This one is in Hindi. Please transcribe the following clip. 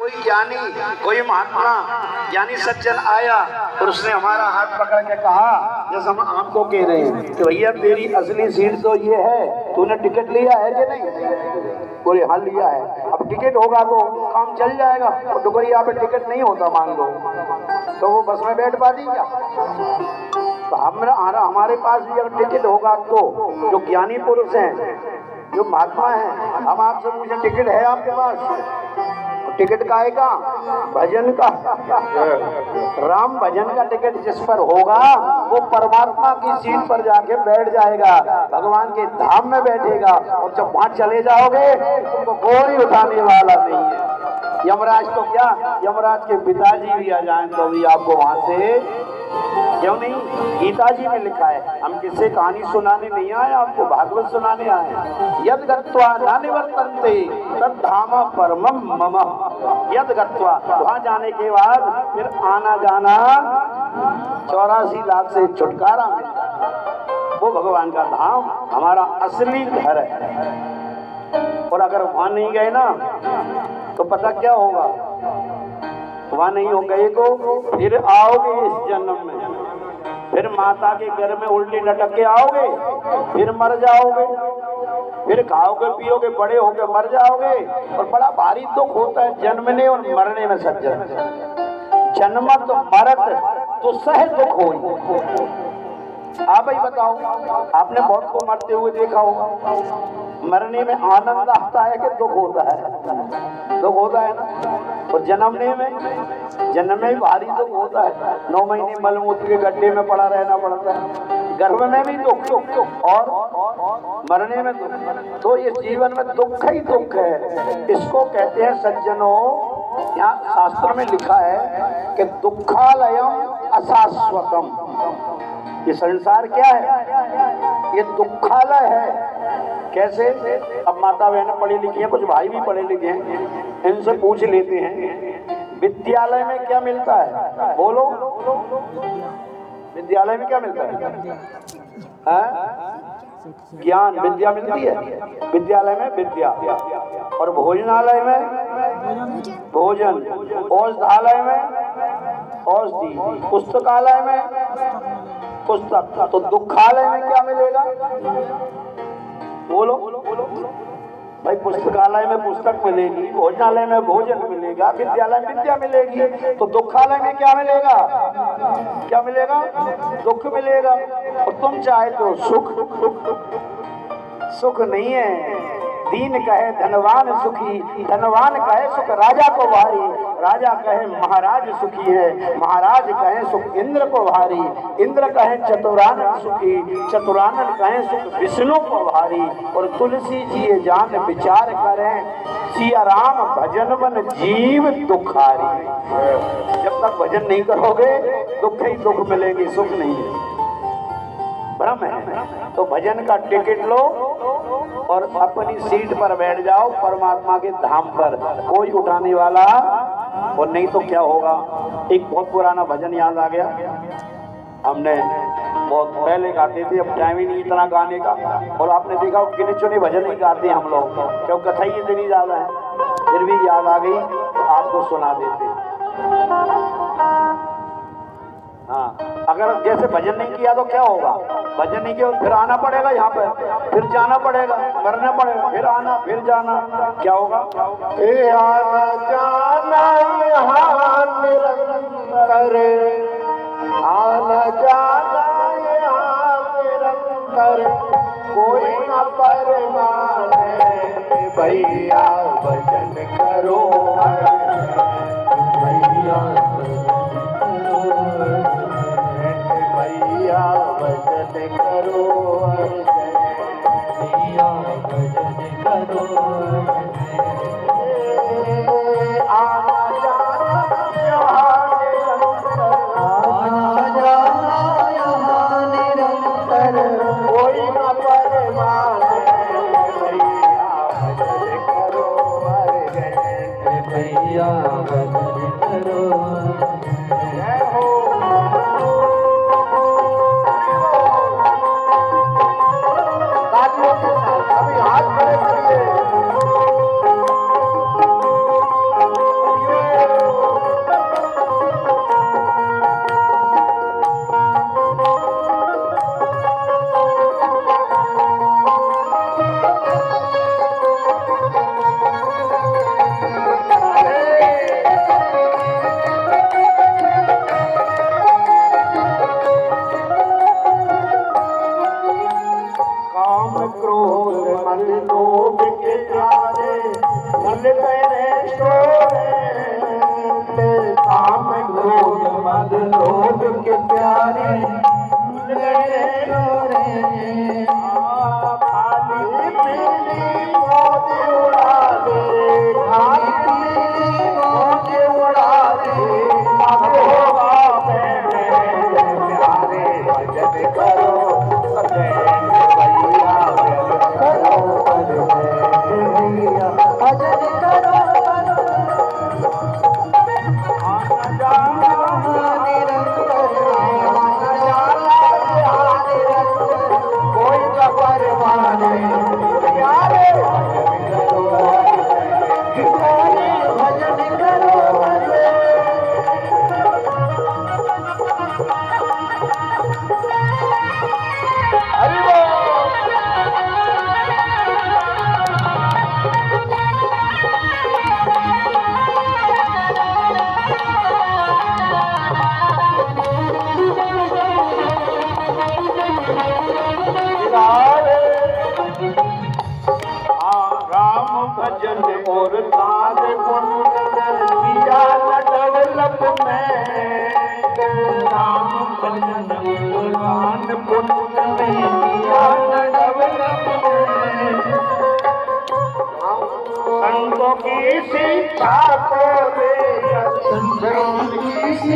कोई ज्ञानी, कोई महात्मा, ज्ञानी सज्जन आया और उसने हमारा हाथ पकड़ के कहा, जैसे हम आपको कह रहे हैं कि भैया तेरी असली सीट तो ये है, तूने टिकट लिया है कि नहीं? बोले हाँ लिया है। अब टिकट होगा तो काम चल जाएगा, और डुगरिया पे टिकट नहीं होता मान लो तो वो बस में बैठ पाती क्या? तो हमारे पास भी अगर टिकट होगा तो जो ज्ञानी पुरुष हैं, जो महात्मा हैं, हम आपसे पूछे टिकट है आपके पास? टिकट का है का? भजन का। राम भजन का टिकट जिस पर होगा वो परमात्मा की सीट पर जाके बैठ जाएगा, भगवान के धाम में बैठेगा, और जब वहां चले जाओगे तुमको कोई उठाने वाला नहीं है। यमराज तो क्या, यमराज के पिताजी भी आ जाएं तो भी आपको वहां से क्यों नहीं? गीता जी में लिखा है, हम किससे कहानी सुनाने नहीं आए, आपको भागवत सुनाने आए। यद गत्वा न निवर्तन्ते तद धाम परमम मम। यद गत्वा, वहां जाने के बाद फिर आना जाना 84 लाख से छुटकारा मिलता है। वो भगवान का धाम हमारा असली घर है। और अगर वहां नहीं गए ना तो पता क्या होगा, वहां नहीं हो गए तो फिर आओगे इस जन्म में, फिर माता के घर में उल्टी लटक के आओगे, फिर मर जाओगे, फिर खाओगे पियोगे, बड़े होके मर जाओगे। और बड़ा भारी दुख होता है जन्मने और मरने में सज्जन। जन्मत मरत तो सह दुख हो। आप ही बताओ, आपने बहुत को मरते हुए देखा होगा, मरने में आनंद आता है कि दुख होता है? दुख होता है ना। और जन्मने में भारी दुख होता है। 9 महीने मलमूत्र के गड्ढे में पड़ा रहना पड़ता है, गर्भ में भी दुख और मरने में दुख। तो इस जीवन में दुख ही दुख है। इसको कहते हैं सज्जनों, यहाँ शास्त्र में लिखा है कि दुखालयम अशाश्वतम। ये संसार क्या है? ये दुखालय है। कैसे? अब माता बहनें पढ़ी लिखी हैं, कुछ भाई भी पढ़े लिखे हैं, इनसे पूछ लेते हैं विद्यालय में क्या मिलता है? बोलो, विद्यालय में क्या मिलता है? ज्ञान, विद्या मिलती है विद्यालय में, विद्या। और भोजनालय में भोजन, औषधालय में औषधि, पुस्तकालय में पुस्तक। तो दुखालय में क्या मिलेगा? बोलो भाई, पुस्तकालय में पुस्तक मिलेगी, भोजनालय में भोजन मिलेगा, विद्यालय में विद्या मिलेगी। तो दुखालय में क्या मिलेगा? क्या मिलेगा? दुख मिलेगा। और तुम चाहते हो सुख, सुख नहीं है। दीन कहे धनवान सुखी, धनवान कहे सुख राजा को भारी, राजा कहे महाराज सुखी है, महाराज कहे सुख इंद्र को भारी, इंद्र कहे चतुरानन सुखी, चतुरानन कहे सुख विष्णु को भारी। और तुलसी जी ये जान विचार करें, सिया राम भजन बन जीव दुखारी। जब तक भजन नहीं करोगे दुख ही दुख मिलेंगे, सुख नहीं है, भ्रम है। तो भजन का टिकट लो और अपनी सीट पर बैठ जाओ, परमात्मा के धाम पर कोई उठाने वाला। और नहीं तो क्या होगा? एक बहुत पुराना भजन याद आ गया, हमने बहुत पहले गाते थे, अब टाइम ही नहीं इतना गाने का। और आपने देखा गिने चुने भजन ही गाते हैं हम लोग, क्योंकि कथा ही इतनी ज्यादा है। फिर भी याद आ गई तो आपको सुना देते। हाँ, अगर जैसे भजन नहीं किया तो क्या होगा? भजन नहीं किया फिर आना पड़ेगा यहाँ पे, फिर जाना पड़ेगा, मरना पड़ेगा, फिर आना फिर जाना। क्या होगा? आना जाना यहाँ निरंतर, आना जाना यहाँ निरंतर, कोई न परमाने भैया भजन करो, भैया भजन करो, भैया भजन करो। आना जाना यहाँ निरंतर, आना जाना यहाँ निरंतर, कोई न परमाने भैया भजन करो, भैया भजन करो। जय हो। अभी हाथ खड़े करिए। उड़ारे खाली पीली मौज उड़ारे प्यारे भजन करो भैया भजन करो कोई परवाह नहीं प्यारे भजन करो राम भजन और तार गुण किया न डेवलप में राम भजन और गान गुण किया न डेवलप में संतों की शिक्षा को दे संतों की